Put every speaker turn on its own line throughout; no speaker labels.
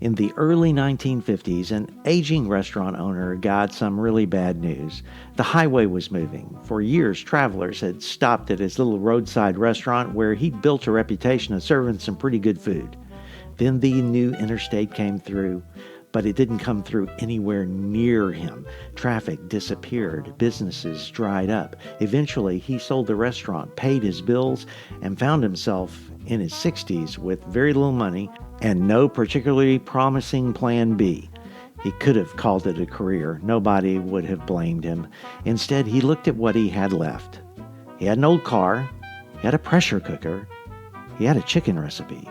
In the early 1950s, an aging restaurant owner got some really bad news. The highway was moving. For years, travelers had stopped at his little roadside restaurant where he'd built a reputation of serving some pretty good food. Then the new interstate came through, but it didn't come through anywhere near him. Traffic disappeared. Businesses dried up. Eventually, he sold the restaurant, paid his bills, and found himself in his 60s with very little money and no particularly promising plan B. He could have called it a career. Nobody would have blamed him. Instead, he looked at what he had left. He had an old car. He had a pressure cooker. He had a chicken recipe.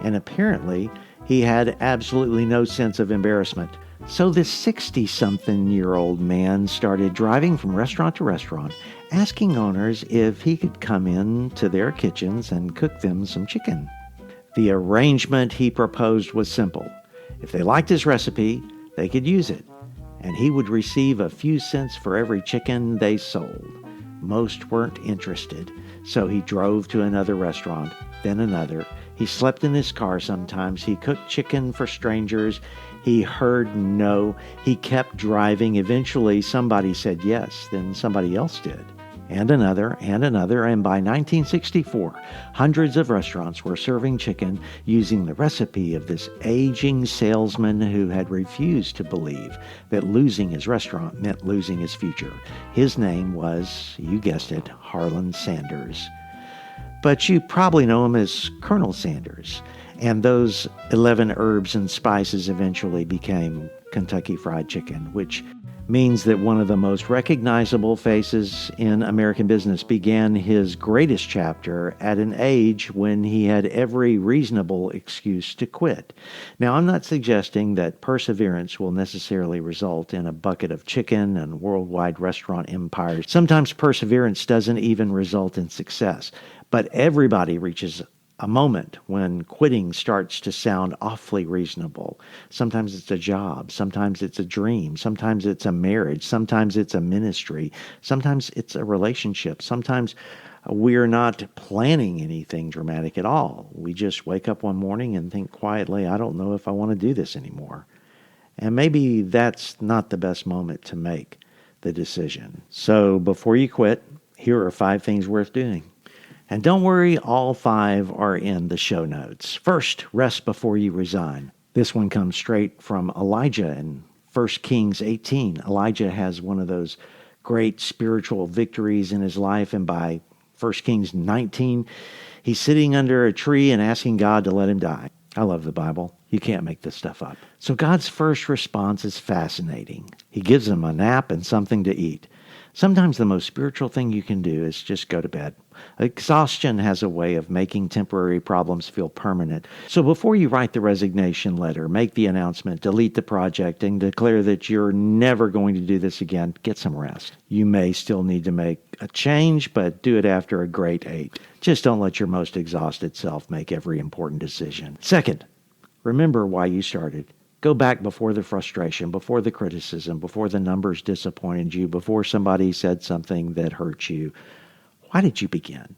And apparently, he had absolutely no sense of embarrassment. So this 60-something-year-old man started driving from restaurant to restaurant, asking owners if he could come into their kitchens and cook them some chicken. The arrangement he proposed was simple. If they liked his recipe, they could use it, and he would receive a few cents for every chicken they sold. Most weren't interested, so he drove to another restaurant, then another. He slept in his car sometimes. He cooked chicken for strangers. He heard no. He kept driving. Eventually, somebody said yes, then somebody else did. And another, and by 1964, hundreds of restaurants were serving chicken using the recipe of this aging salesman who had refused to believe that losing his restaurant meant losing his future. His name was, you guessed it, Harlan Sanders. But you probably know him as Colonel Sanders. And those 11 herbs and spices eventually became Kentucky Fried Chicken, which means that one of the most recognizable faces in American business began his greatest chapter at an age when he had every reasonable excuse to quit. Now, I'm not suggesting that perseverance will necessarily result in a bucket of chicken and worldwide restaurant empires. Sometimes perseverance doesn't even result in success, but everybody reaches a moment when quitting starts to sound awfully reasonable. Sometimes it's a job. Sometimes it's a dream. Sometimes it's a marriage. Sometimes it's a ministry. Sometimes it's a relationship. Sometimes we're not planning anything dramatic at all. We just wake up one morning and think quietly, I don't know if I want to do this anymore. And maybe that's not the best moment to make the decision. So before you quit, here are 5 things worth doing. And don't worry, all 5 are in the show notes. First, rest before you resign. This one comes straight from Elijah in 1 Kings 18. Elijah has one of those great spiritual victories in his life, and by 1 Kings 19, he's sitting under a tree and asking God to let him die. I love the Bible. You can't make this stuff up. So God's first response is fascinating. He gives him a nap and something to eat. Sometimes the most spiritual thing you can do is just go to bed. Exhaustion has a way of making temporary problems feel permanent. So before you write the resignation letter, make the announcement, delete the project, and declare that you're never going to do this again, get some rest. You may still need to make a change, but do it after a great 8. Just don't let your most exhausted self make every important decision. Second, remember why you started. Go back before the frustration, before the criticism, before the numbers disappointed you, before somebody said something that hurt you. Why did you begin?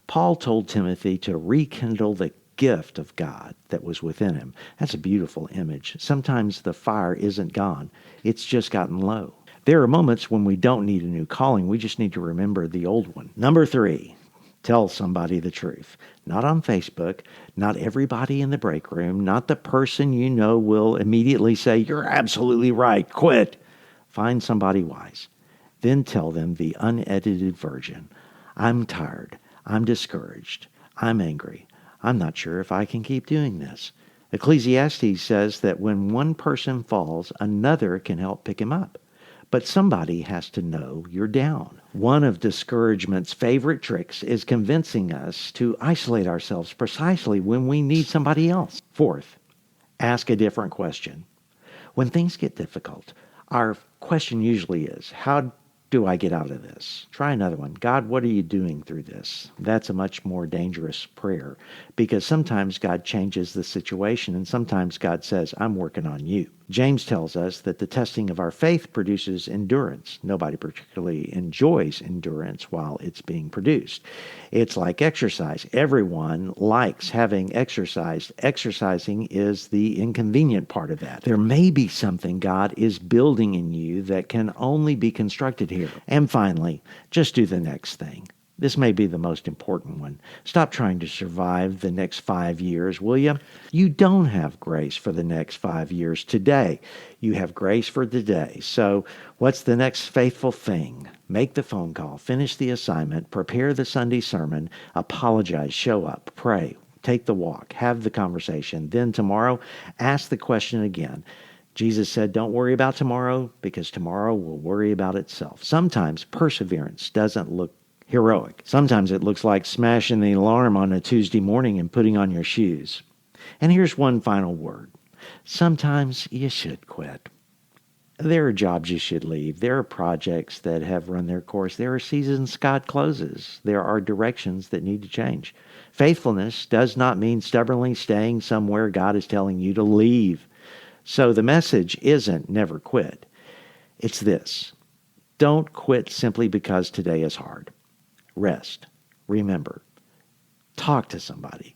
Paul told Timothy to rekindle the gift of God that was within him. That's a beautiful image. Sometimes the fire isn't gone. It's just gotten low. There are moments when we don't need a new calling. We just need to remember the old one. Number 3. Tell somebody the truth. Not on Facebook, not everybody in the break room, not the person you know will immediately say, you're absolutely right, quit. Find somebody wise. Then tell them the unedited version. I'm tired. I'm discouraged. I'm angry. I'm not sure if I can keep doing this. Ecclesiastes says that when one person falls, another can help pick him up. But somebody has to know you're down. One of discouragement's favorite tricks is convincing us to isolate ourselves precisely when we need somebody else. Fourth, ask a different question. When things get difficult, our question usually is, how do I get out of this? Try another one. God, what are you doing through this? That's a much more dangerous prayer because sometimes God changes the situation and sometimes God says, I'm working on you. James tells us that the testing of our faith produces endurance. Nobody particularly enjoys endurance while it's being produced. It's like exercise. Everyone likes having exercised. Exercising is the inconvenient part of that. There may be something God is building in you that can only be constructed here. And finally, just do the next thing. This may be the most important one. Stop trying to survive the next 5 years, will you? You don't have grace for the next 5 years today. You have grace for today. So what's the next faithful thing? Make the phone call, finish the assignment, prepare the Sunday sermon, apologize, show up, pray, take the walk, have the conversation. Then tomorrow, ask the question again. Jesus said, don't worry about tomorrow because tomorrow will worry about itself. Sometimes perseverance doesn't look heroic. Sometimes it looks like smashing the alarm on a Tuesday morning and putting on your shoes. And here's one final word. Sometimes you should quit. There are jobs you should leave. There are projects that have run their course. There are seasons God closes. There are directions that need to change. Faithfulness does not mean stubbornly staying somewhere God is telling you to leave. So the message isn't never quit. It's this. Don't quit simply because today is hard. Rest. Remember. Talk to somebody.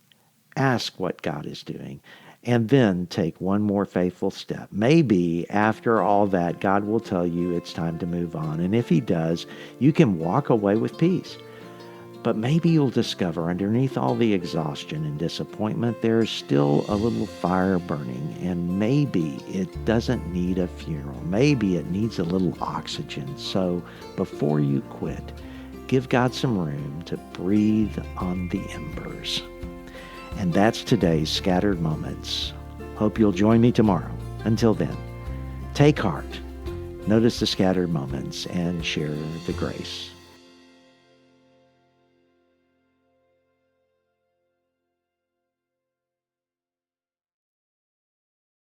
Ask what God is doing. And then take one more faithful step. Maybe after all that, God will tell you it's time to move on. And if He does, you can walk away with peace. But maybe you'll discover underneath all the exhaustion and disappointment, there's still a little fire burning. And maybe it doesn't need a funeral. Maybe it needs a little oxygen. So before you quit, give God some room to breathe on the embers. And that's today's Scattered Moments. Hope you'll join me tomorrow. Until then, take heart, notice the scattered moments, and share the grace.